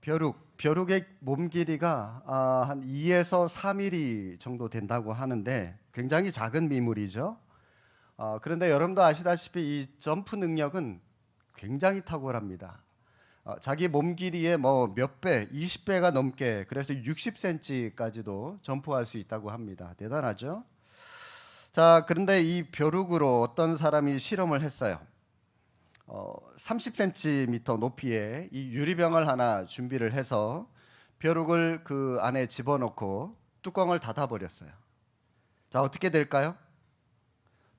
벼룩의 몸 길이가 한 2에서 3mm 정도 된다고 하는데 굉장히 작은 미물이죠. 그런데 여러분도 아시다시피 이 점프 능력은 굉장히 탁월합니다. 자기 몸 길이의 뭐 몇 배, 20배가 넘게, 그래서 60cm까지도 점프할 수 있다고 합니다. 대단하죠? 자, 그런데 이 벼룩으로 어떤 사람이 실험을 했어요. 30cm 높이의 이 유리병을 하나 준비를 해서 벼룩을 그 안에 집어넣고 뚜껑을 닫아버렸어요. 자, 어떻게 될까요?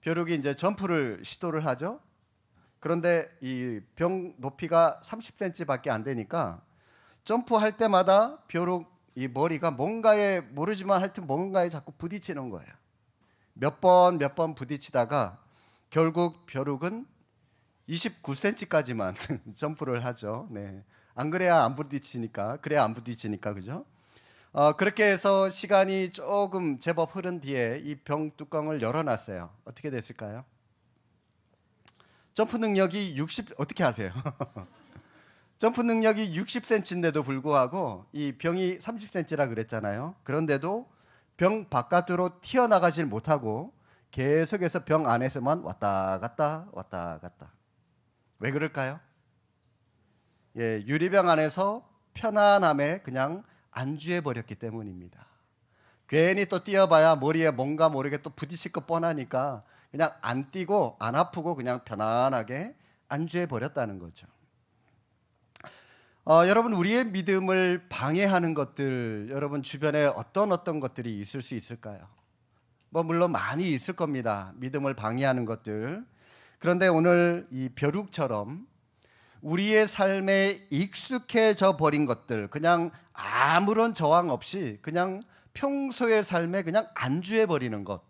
벼룩이 이제 점프를 시도를 하죠. 그런데 이 병 높이가 30cm밖에 안 되니까 점프할 때마다 벼룩 이 머리가 뭔가에 모르지만 하여튼 뭔가에 자꾸 부딪히는 거예요. 몇 번 부딪히다가 결국 벼룩은 29cm까지만 점프를 하죠. 네. 안 그래야 안 부딪히니까, 그죠? 그렇게 해서 시간이 조금 제법 흐른 뒤에 이 병 뚜껑을 열어놨어요. 어떻게 됐을까요? 점프 능력이 어떻게 하세요? 점프 능력이 60cm인데도 불구하고 이 병이 30cm라 그랬잖아요. 그런데도 병 바깥으로 튀어나가질 못하고 계속해서 병 안에서만 왔다 갔다. 왜 그럴까요? 예, 유리병 안에서 편안함에 그냥 안주해 버렸기 때문입니다. 괜히 또 뛰어봐야 머리에 뭔가 모르게 또 부딪힐 거 뻔하니까 그냥 안 뛰고 안 아프고 그냥 편안하게 안주해 버렸다는 거죠. 여러분, 우리의 믿음을 방해하는 것들, 여러분 주변에 어떤 것들이 있을 수 있을까요? 뭐 물론 많이 있을 겁니다. 믿음을 방해하는 것들. 그런데 오늘 이 벼룩처럼 우리의 삶에 익숙해져 버린 것들, 그냥 아무런 저항 없이 그냥 평소의 삶에 그냥 안주해 버리는 것,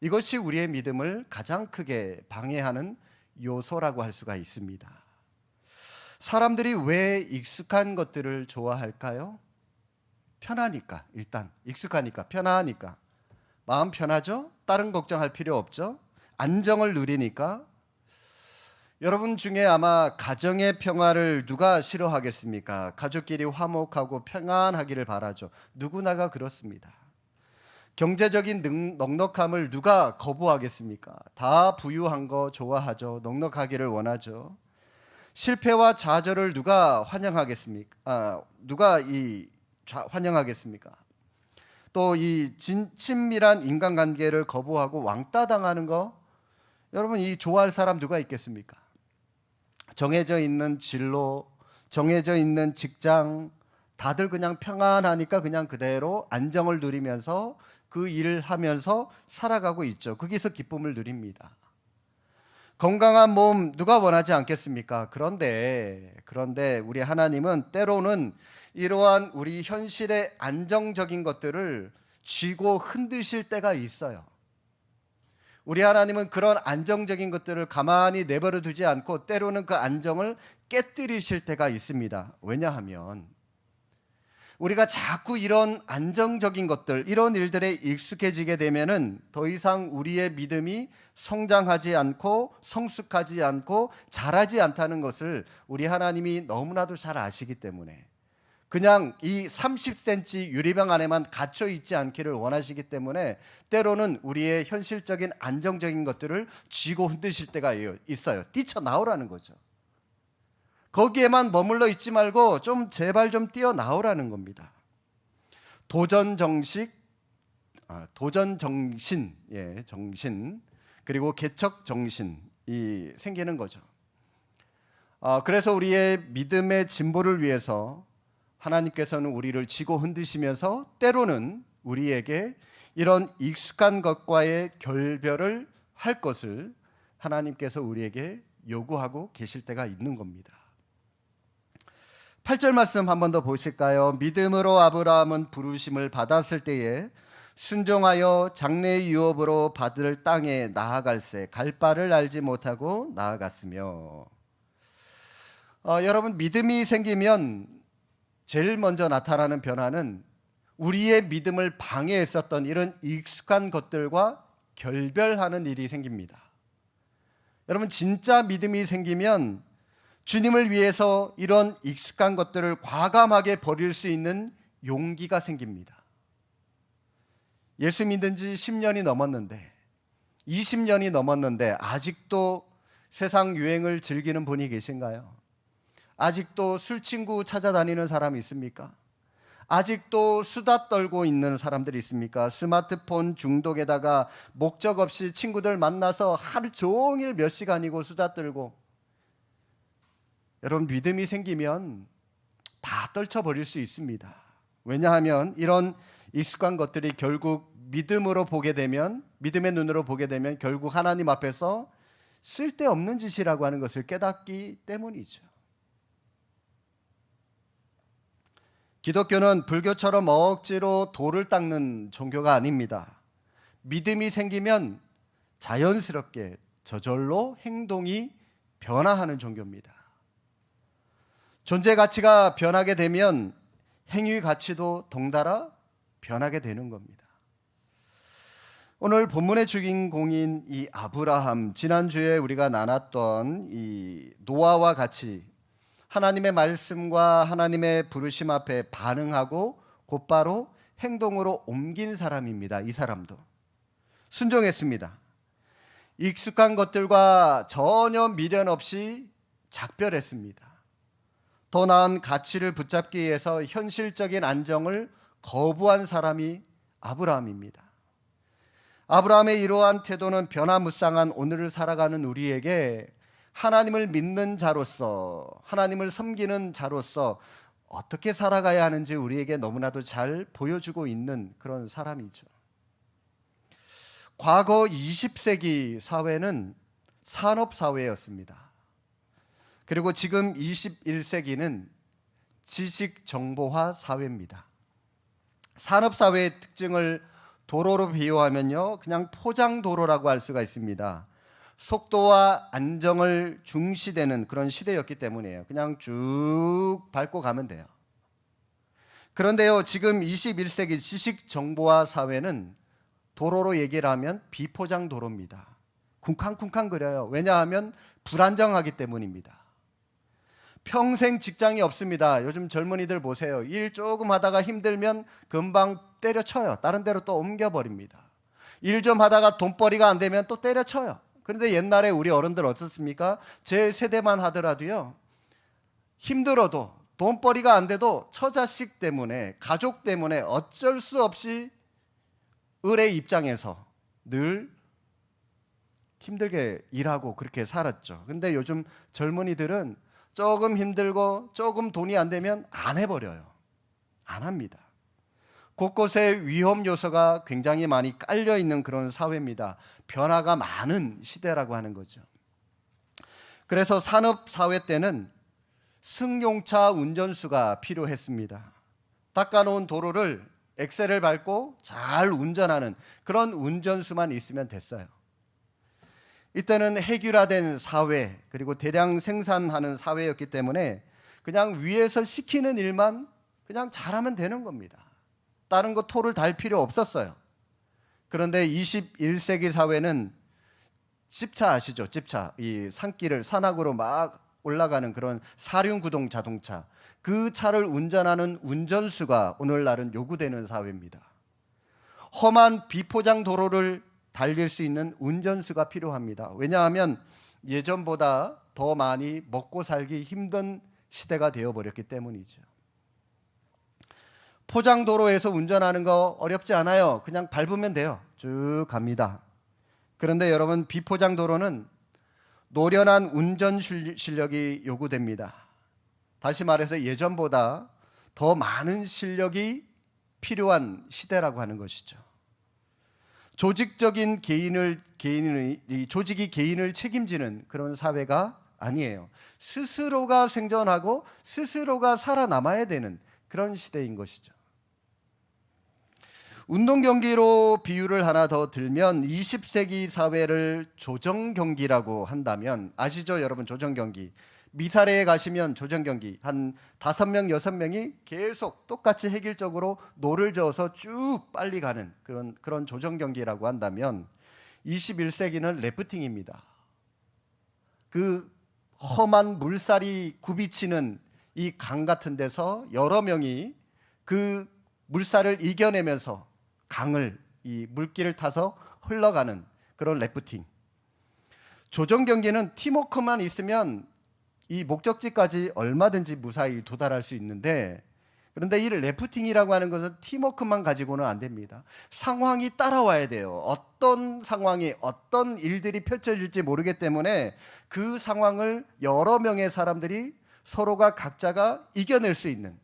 이것이 우리의 믿음을 가장 크게 방해하는 요소라고 할 수가 있습니다. 사람들이 왜 익숙한 것들을 좋아할까요? 편하니까. 일단 익숙하니까, 편하니까. 마음 편하죠? 다른 걱정할 필요 없죠? 안정을 누리니까. 여러분 중에 아마 가정의 평화를 누가 싫어하겠습니까? 가족끼리 화목하고 평안하기를 바라죠. 누구나가 그렇습니다. 경제적인 넉넉함을 누가 거부하겠습니까? 다 부유한 거 좋아하죠. 넉넉하기를 원하죠. 실패와 좌절을 누가 환영하겠습니까? 환영하겠습니까? 또 이 친밀한 인간관계를 거부하고 왕따 당하는 거, 여러분 이 좋아할 사람 누가 있겠습니까? 정해져 있는 진로, 정해져 있는 직장, 다들 그냥 평안하니까 그냥 그대로 안정을 누리면서 그 일을 하면서 살아가고 있죠. 거기서 기쁨을 누립니다. 건강한 몸 누가 원하지 않겠습니까? 그런데 우리 하나님은 때로는 이러한 우리 현실의 안정적인 것들을 쥐고 흔드실 때가 있어요. 우리 하나님은 그런 안정적인 것들을 가만히 내버려 두지 않고 때로는 그 안정을 깨뜨리실 때가 있습니다. 왜냐하면 우리가 자꾸 이런 안정적인 것들, 이런 일들에 익숙해지게 되면은 더 이상 우리의 믿음이 성장하지 않고 성숙하지 않고 자라지 않다는 것을 우리 하나님이 너무나도 잘 아시기 때문에 그냥 이 30cm 유리병 안에만 갇혀 있지 않기를 원하시기 때문에 때로는 우리의 현실적인 안정적인 것들을 쥐고 흔드실 때가 있어요. 뛰쳐나오라는 거죠. 거기에만 머물러 있지 말고 좀 제발 좀 뛰어나오라는 겁니다. 도전정신, 정신, 그리고 개척정신이 생기는 거죠. 그래서 우리의 믿음의 진보를 위해서 하나님께서는 우리를 쥐고 흔드시면서 때로는 우리에게 이런 익숙한 것과의 결별을 할 것을 하나님께서 우리에게 요구하고 계실 때가 있는 겁니다. 8절 말씀 한 번 더 보실까요? 믿음으로 아브라함은 부르심을 받았을 때에 순종하여 장래의 유업으로 받을 땅에 나아갈새 갈 바를 알지 못하고 나아갔으며. 여러분, 믿음이 생기면 제일 먼저 나타나는 변화는 우리의 믿음을 방해했었던 이런 익숙한 것들과 결별하는 일이 생깁니다. 여러분, 진짜 믿음이 생기면 주님을 위해서 이런 익숙한 것들을 과감하게 버릴 수 있는 용기가 생깁니다. 예수 믿은 지 10년이 넘었는데 20년이 넘었는데 아직도 세상 유행을 즐기는 분이 계신가요? 아직도 술 친구 찾아다니는 사람이 있습니까? 아직도 수다 떨고 있는 사람들이 있습니까? 스마트폰 중독에다가 목적 없이 친구들 만나서 하루 종일 몇 시간이고 수다 떨고, 여러분 믿음이 생기면 다 떨쳐버릴 수 있습니다. 왜냐하면 이런 익숙한 것들이 결국 믿음으로 보게 되면, 믿음의 눈으로 보게 되면 결국 하나님 앞에서 쓸데없는 짓이라고 하는 것을 깨닫기 때문이죠. 기독교는 불교처럼 억지로 돌을 닦는 종교가 아닙니다. 믿음이 생기면 자연스럽게 저절로 행동이 변화하는 종교입니다. 존재 가치가 변하게 되면 행위 가치도 덩달아 변하게 되는 겁니다. 오늘 본문의 주인공인 이 아브라함, 지난주에 우리가 나눴던 이 노아와 같이 하나님의 말씀과 하나님의 부르심 앞에 반응하고 곧바로 행동으로 옮긴 사람입니다. 이 사람도 순종했습니다. 익숙한 것들과 전혀 미련 없이 작별했습니다. 더 나은 가치를 붙잡기 위해서 현실적인 안정을 거부한 사람이 아브라함입니다. 아브라함의 이러한 태도는 변화무쌍한 오늘을 살아가는 우리에게 하나님을 믿는 자로서, 하나님을 섬기는 자로서 어떻게 살아가야 하는지 우리에게 너무나도 잘 보여주고 있는 그런 사람이죠. 과거 20세기 사회는 산업사회였습니다. 그리고 지금 21세기는 지식정보화 사회입니다. 산업사회의 특징을 도로로 비유하면요, 그냥 포장도로라고 할 수가 있습니다. 속도와 안정을 중시되는 그런 시대였기 때문이에요. 그냥 쭉 밟고 가면 돼요. 그런데요, 지금 21세기 지식정보화 사회는 도로로 얘기를 하면 비포장도로입니다. 쿵쾅쿵쾅거려요. 왜냐하면 불안정하기 때문입니다. 평생 직장이 없습니다. 요즘 젊은이들 보세요. 일 조금 하다가 힘들면 금방 때려쳐요. 다른 데로 또 옮겨버립니다. 일 좀 하다가 돈벌이가 안 되면 또 때려쳐요. 그런데 옛날에 우리 어른들 어떻습니까? 제 세대만 하더라도요, 힘들어도 돈벌이가 안 돼도 처자식 때문에, 가족 때문에 어쩔 수 없이 을의 입장에서 늘 힘들게 일하고 그렇게 살았죠. 근데 요즘 젊은이들은 조금 힘들고 조금 돈이 안 되면 안 해버려요. 안 합니다. 곳곳에 위험 요소가 굉장히 많이 깔려 있는 그런 사회입니다. 변화가 많은 시대라고 하는 거죠. 그래서 산업 사회 때는 승용차 운전수가 필요했습니다. 닦아놓은 도로를 엑셀을 밟고 잘 운전하는 그런 운전수만 있으면 됐어요. 이때는 해규화된 사회, 그리고 대량 생산하는 사회였기 때문에 그냥 위에서 시키는 일만 그냥 잘하면 되는 겁니다. 다른 거 토를 달 필요 없었어요. 그런데 21세기 사회는 집차 아시죠? 집차. 이 산길을 산악으로 막 올라가는 그런 사륜구동 자동차. 그 차를 운전하는 운전수가 오늘날은 요구되는 사회입니다. 험한 비포장 도로를 달릴 수 있는 운전수가 필요합니다. 왜냐하면 예전보다 더 많이 먹고 살기 힘든 시대가 되어버렸기 때문이죠. 포장도로에서 운전하는 거 어렵지 않아요. 그냥 밟으면 돼요. 쭉 갑니다. 그런데 여러분, 비포장도로는 노련한 운전 실력이 요구됩니다. 다시 말해서 예전보다 더 많은 실력이 필요한 시대라고 하는 것이죠. 조직적인 조직이 개인을 책임지는 그런 사회가 아니에요. 스스로가 생존하고 스스로가 살아남아야 되는 그런 시대인 것이죠. 운동 경기로 비유를 하나 더 들면 20세기 사회를 조정 경기라고 한다면, 아시죠, 여러분? 조정 경기. 미사래에 가시면 조정 경기 한 5명, 6명이 계속 똑같이 획일적으로 노를 저어서 쭉 빨리 가는 그런 조정 경기라고 한다면 21세기는 래프팅입니다. 그 험한 물살이 굽이치는 이 강 같은 데서 여러 명이 그 물살을 이겨내면서 강을, 이 물길을 타서 흘러가는 그런 래프팅. 조정 경기는 팀워크만 있으면 이 목적지까지 얼마든지 무사히 도달할 수 있는데, 그런데 이 래프팅이라고 하는 것은 팀워크만 가지고는 안 됩니다. 상황이 따라와야 돼요. 어떤 상황이, 어떤 일들이 펼쳐질지 모르기 때문에 그 상황을 여러 명의 사람들이 서로가 각자가 이겨낼 수 있는,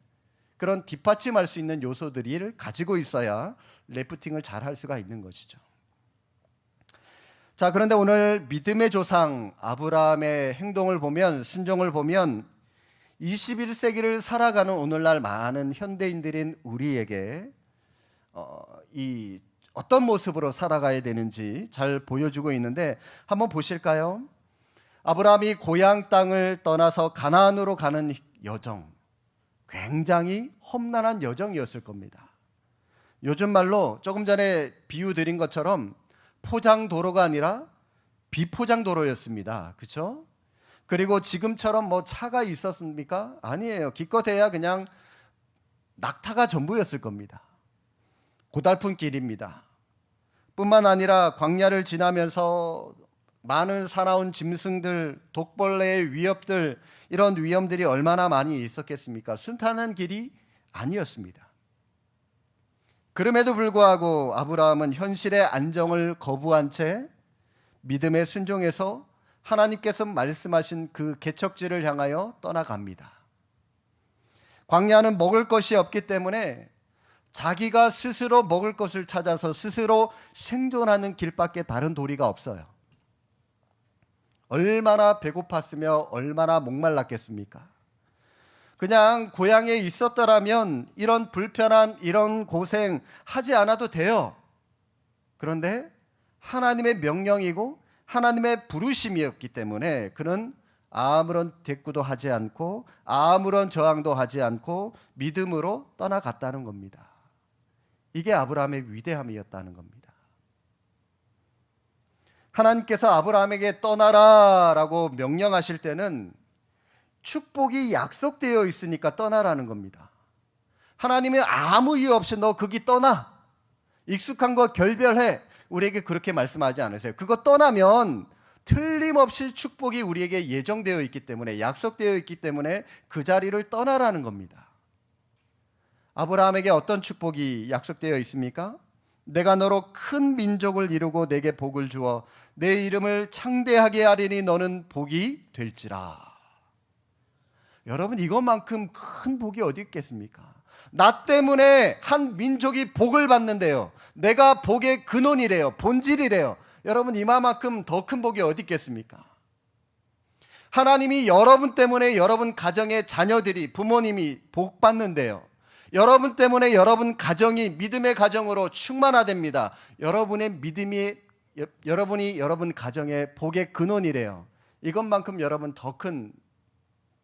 그런 뒷받침할 수 있는 요소들을 가지고 있어야 래프팅을 잘 할 수가 있는 것이죠. 자, 그런데 오늘 믿음의 조상 아브라함의 행동을 보면, 순종을 보면 21세기를 살아가는 오늘날 많은 현대인들인 우리에게 이 어떤 모습으로 살아가야 되는지 잘 보여주고 있는데, 한번 보실까요? 아브라함이 고향 땅을 떠나서 가나안으로 가는 여정, 굉장히 험난한 여정이었을 겁니다. 요즘 말로 조금 전에 비유 드린 것처럼 포장도로가 아니라 비포장도로였습니다. 그렇죠? 그리고 지금처럼 뭐 차가 있었습니까? 아니에요. 기껏해야 그냥 낙타가 전부였을 겁니다. 고달픈 길입니다. 뿐만 아니라 광야를 지나면서 많은 사나운 짐승들, 독벌레의 위협들, 이런 위험들이 얼마나 많이 있었겠습니까? 순탄한 길이 아니었습니다. 그럼에도 불구하고 아브라함은 현실의 안정을 거부한 채 믿음의 순종에서 하나님께서 말씀하신 그 개척지를 향하여 떠나갑니다. 광야는 먹을 것이 없기 때문에 자기가 스스로 먹을 것을 찾아서 스스로 생존하는 길밖에 다른 도리가 없어요. 얼마나 배고팠으며 얼마나 목말랐겠습니까? 그냥 고향에 있었더라면 이런 불편함, 이런 고생 하지 않아도 돼요. 그런데 하나님의 명령이고 하나님의 부르심이었기 때문에 그는 아무런 대꾸도 하지 않고 아무런 저항도 하지 않고 믿음으로 떠나갔다는 겁니다. 이게 아브라함의 위대함이었다는 겁니다. 하나님께서 아브라함에게 떠나라라고 명령하실 때는 축복이 약속되어 있으니까 떠나라는 겁니다. 하나님이 아무 이유 없이 너 거기 떠나, 익숙한 거 결별해, 우리에게 그렇게 말씀하지 않으세요. 그거 떠나면 틀림없이 축복이 우리에게 예정되어 있기 때문에, 약속되어 있기 때문에 그 자리를 떠나라는 겁니다. 아브라함에게 어떤 축복이 약속되어 있습니까? 내가 너로 큰 민족을 이루고 내게 복을 주어 내 이름을 창대하게 하리니 너는 복이 될지라. 여러분, 이것만큼 큰 복이 어디 있겠습니까? 나 때문에 한 민족이 복을 받는데요, 내가 복의 근원이래요, 본질이래요. 여러분, 이만큼 더 큰 복이 어디 있겠습니까? 하나님이 여러분 때문에 여러분 가정의 자녀들이, 부모님이 복 받는데요, 여러분 때문에 여러분 가정이 믿음의 가정으로 충만화됩니다. 여러분이 여러분 가정의 복의 근원이래요. 이것만큼 여러분 더 큰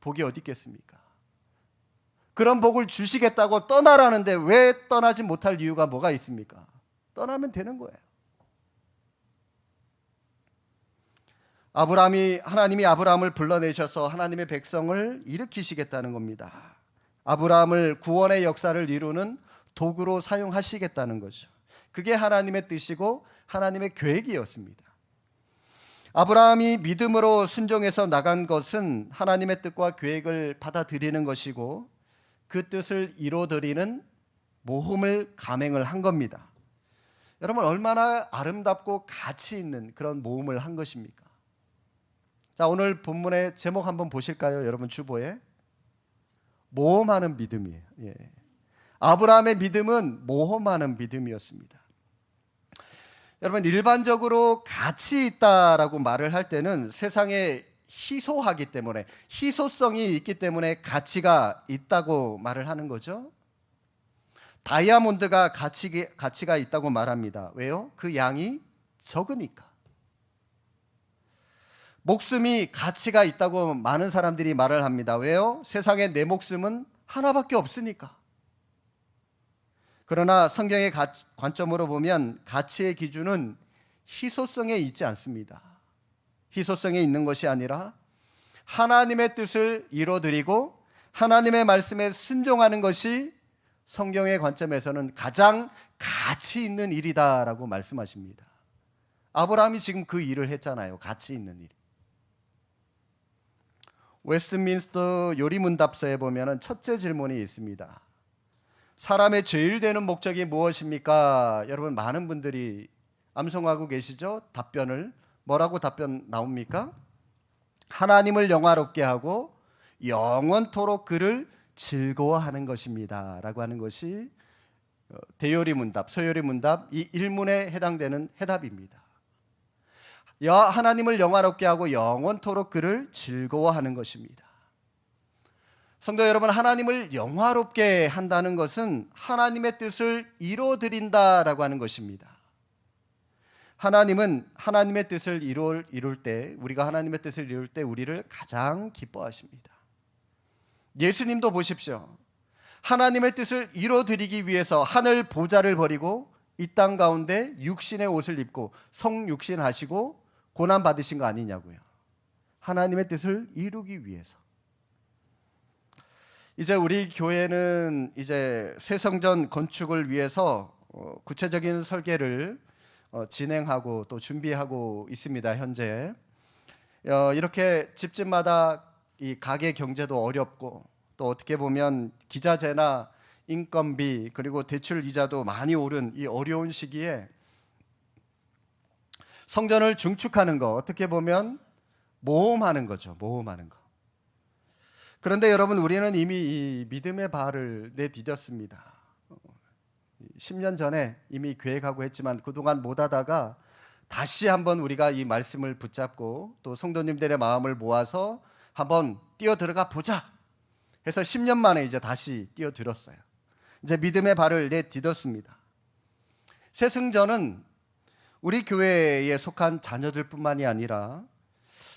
복이 어디 있겠습니까? 그런 복을 주시겠다고 떠나라는데 왜 떠나지 못할 이유가 뭐가 있습니까? 떠나면 되는 거예요. 하나님이 아브라함을 불러내셔서 하나님의 백성을 일으키시겠다는 겁니다. 아브라함을 구원의 역사를 이루는 도구로 사용하시겠다는 거죠. 그게 하나님의 뜻이고 하나님의 계획이었습니다. 아브라함이 믿음으로 순종해서 나간 것은 하나님의 뜻과 계획을 받아들이는 것이고 그 뜻을 이루어드리는 모험을 감행을 한 겁니다. 여러분, 얼마나 아름답고 가치 있는 그런 모험을 한 것입니까? 자, 오늘 본문의 제목 한번 보실까요? 여러분, 주보에 모험하는 믿음이에요. 예. 아브라함의 믿음은 모험하는 믿음이었습니다. 여러분, 일반적으로 가치 있다라고 말을 할 때는 세상에 희소하기 때문에, 희소성이 있기 때문에 가치가 있다고 말을 하는 거죠. 다이아몬드가 가치가 있다고 말합니다. 왜요? 그 양이 적으니까. 목숨이 가치가 있다고 많은 사람들이 말을 합니다. 왜요? 세상에 내 목숨은 하나밖에 없으니까. 그러나 성경의 관점으로 보면 가치의 기준은 희소성에 있지 않습니다. 희소성에 있는 것이 아니라 하나님의 뜻을 이뤄드리고 하나님의 말씀에 순종하는 것이 성경의 관점에서는 가장 가치 있는 일이다라고 말씀하십니다. 아브라함이 지금 그 일을 했잖아요. 가치 있는 일. 웨스트민스터 요리문답서에 보면 첫째 질문이 있습니다. 사람의 제일 되는 목적이 무엇입니까? 여러분, 많은 분들이 암송하고 계시죠? 답변을. 뭐라고 답변 나옵니까? 하나님을 영화롭게 하고 영원토록 그를 즐거워하는 것입니다 라고 하는 것이 대요리문답, 소요리문답 이 1문에 해당되는 해답입니다. 하나님을 영화롭게 하고 영원토록 그를 즐거워하는 것입니다. 성도 여러분, 하나님을 영화롭게 한다는 것은 하나님의 뜻을 이루어드린다라고 하는 것입니다. 하나님은 하나님의 뜻을 이룰 때, 우리가 하나님의 뜻을 이룰 때 우리를 가장 기뻐하십니다. 예수님도 보십시오. 하나님의 뜻을 이루어드리기 위해서 하늘 보좌를 버리고 이 땅 가운데 육신의 옷을 입고 성육신하시고 고난 받으신 거 아니냐고요. 하나님의 뜻을 이루기 위해서. 이제 우리 교회는 이제 새 성전 건축을 위해서 구체적인 설계를 진행하고 또 준비하고 있습니다. 현재 이렇게 집집마다 이 가게 경제도 어렵고 또 어떻게 보면 기자재나 인건비 그리고 대출 이자도 많이 오른 이 어려운 시기에 성전을 증축하는 거 어떻게 보면 모험하는 거죠. 모험하는 거. 그런데 여러분, 우리는 이미 이 믿음의 발을 내디뎠습니다. 10년 전에 이미 계획하고 했지만 그동안 못하다가 다시 한번 우리가 이 말씀을 붙잡고 또 성도님들의 마음을 모아서 한번 뛰어들어가 보자 해서 10년 만에 이제 다시 뛰어들었어요. 이제 믿음의 발을 내디뎠습니다. 새승전은 우리 교회에 속한 자녀들뿐만이 아니라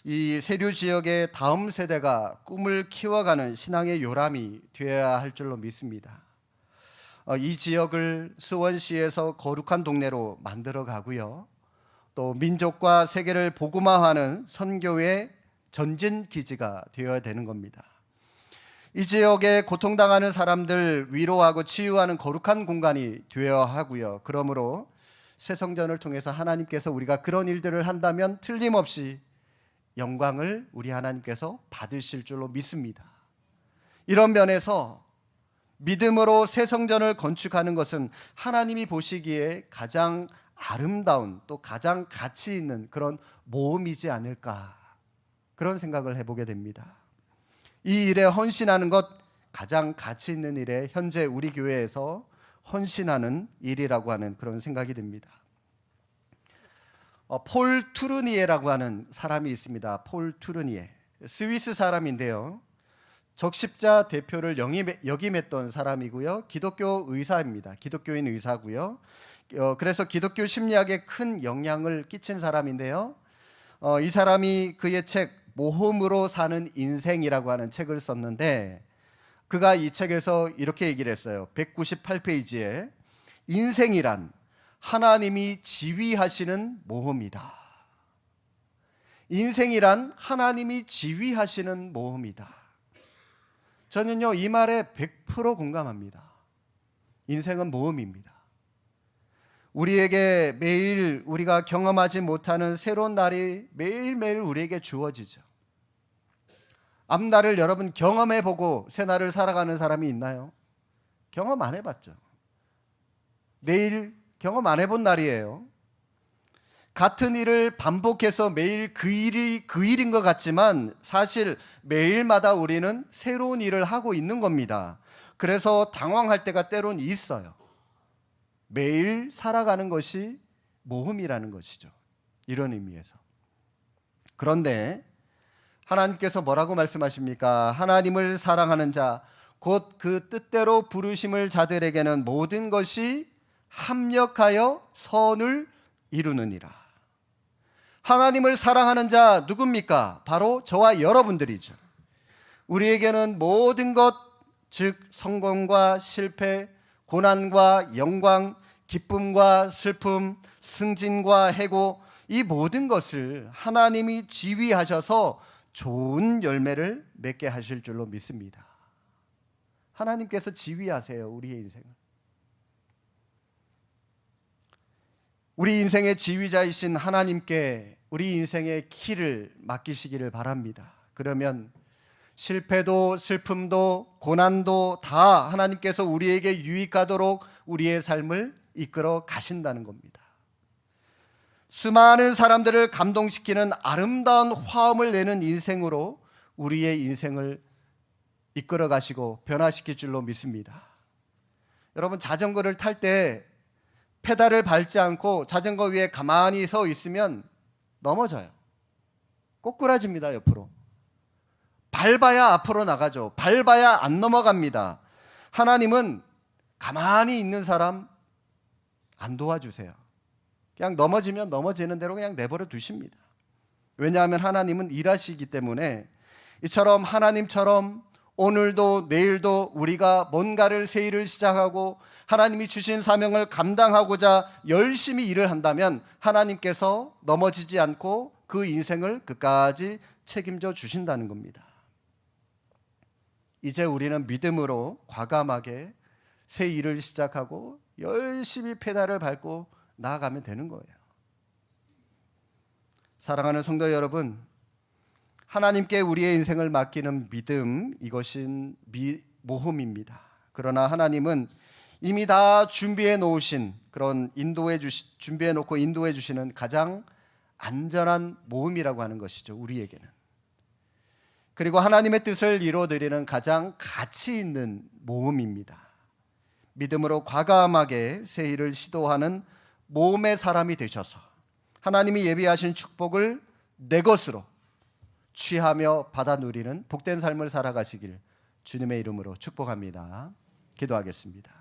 이 세류 지역의 다음 세대가 꿈을 키워가는 신앙의 요람이 되어야 할 줄로 믿습니다. 이 지역을 수원시에서 거룩한 동네로 만들어 가고요. 또 민족과 세계를 복음화하는 선교의 전진 기지가 되어야 되는 겁니다. 이 지역에 고통당하는 사람들 위로하고 치유하는 거룩한 공간이 되어야 하고요. 그러므로 새성전을 통해서 하나님께서 우리가 그런 일들을 한다면 틀림없이 영광을 우리 하나님께서 받으실 줄로 믿습니다. 이런 면에서 믿음으로 새성전을 건축하는 것은 하나님이 보시기에 가장 아름다운 또 가장 가치 있는 그런 모험이지 않을까, 그런 생각을 해보게 됩니다. 이 일에 헌신하는 것, 가장 가치 있는 일에 현재 우리 교회에서 헌신하는 일이라고 하는 그런 생각이 듭니다. 폴 투르니에라고 하는 사람이 있습니다. 폴 투르니에, 스위스 사람인데요. 적십자 대표를 역임했던 사람이고요. 기독교 의사입니다. 기독교인 의사고요. 그래서 기독교 심리학에 큰 영향을 끼친 사람인데요. 이 사람이 그의 책 모험으로 사는 인생이라고 하는 책을 썼는데, 그가 이 책에서 이렇게 얘기를 했어요. 198페이지에 인생이란 하나님이 지휘하시는 모험이다. 인생이란 하나님이 지휘하시는 모험이다. 저는요, 이 말에 100% 공감합니다. 인생은 모험입니다. 우리에게 매일 우리가 경험하지 못하는 새로운 날이 매일매일 우리에게 주어지죠. 앞날을 여러분 경험해보고 새날을 살아가는 사람이 있나요? 경험 안 해봤죠. 내일 경험 안 해본 날이에요. 같은 일을 반복해서 매일 그 일인 것 같지만 사실 매일마다 우리는 새로운 일을 하고 있는 겁니다. 그래서 당황할 때가 때론 있어요. 매일 살아가는 것이 모험이라는 것이죠. 이런 의미에서. 그런데 하나님께서 뭐라고 말씀하십니까? 하나님을 사랑하는 자, 곧 그 뜻대로 부르심을 자들에게는 모든 것이 합력하여 선을 이루느니라. 하나님을 사랑하는 자 누굽니까? 바로 저와 여러분들이죠. 우리에게는 모든 것, 즉 성공과 실패, 고난과 영광, 기쁨과 슬픔, 승진과 해고, 이 모든 것을 하나님이 지휘하셔서 좋은 열매를 맺게 하실 줄로 믿습니다. 하나님께서 지휘하세요, 우리의 인생을. 우리 인생의 지휘자이신 하나님께 우리 인생의 키를 맡기시기를 바랍니다. 그러면 실패도 슬픔도 고난도 다 하나님께서 우리에게 유익하도록 우리의 삶을 이끌어 가신다는 겁니다. 수많은 사람들을 감동시키는 아름다운 화음을 내는 인생으로 우리의 인생을 이끌어 가시고 변화시킬 줄로 믿습니다. 여러분, 자전거를 탈 때 페달을 밟지 않고 자전거 위에 가만히 서 있으면 넘어져요. 꼬꾸라집니다, 옆으로. 밟아야 앞으로 나가죠. 밟아야 안 넘어갑니다. 하나님은 가만히 있는 사람 안 도와주세요. 그냥 넘어지면 넘어지는 대로 그냥 내버려 두십니다. 왜냐하면 하나님은 일하시기 때문에. 이처럼 하나님처럼 오늘도 내일도 우리가 뭔가를 새 일을 시작하고 하나님이 주신 사명을 감당하고자 열심히 일을 한다면 하나님께서 넘어지지 않고 그 인생을 끝까지 책임져 주신다는 겁니다. 이제 우리는 믿음으로 과감하게 새 일을 시작하고 열심히 페달을 밟고 나아가면 되는 거예요. 사랑하는 성도 여러분, 하나님께 우리의 인생을 맡기는 믿음, 이것은 모험입니다. 그러나 하나님은 이미 다 준비해 놓으신 그런 준비해 놓고 인도해 주시는 가장 안전한 모험이라고 하는 것이죠, 우리에게는. 그리고 하나님의 뜻을 이루어드리는 가장 가치 있는 모험입니다. 믿음으로 과감하게 새 일을 시도하는 모험의 사람이 되셔서 하나님이 예비하신 축복을 내 것으로 취하며 받아 누리는 복된 삶을 살아가시길 주님의 이름으로 축복합니다. 기도하겠습니다.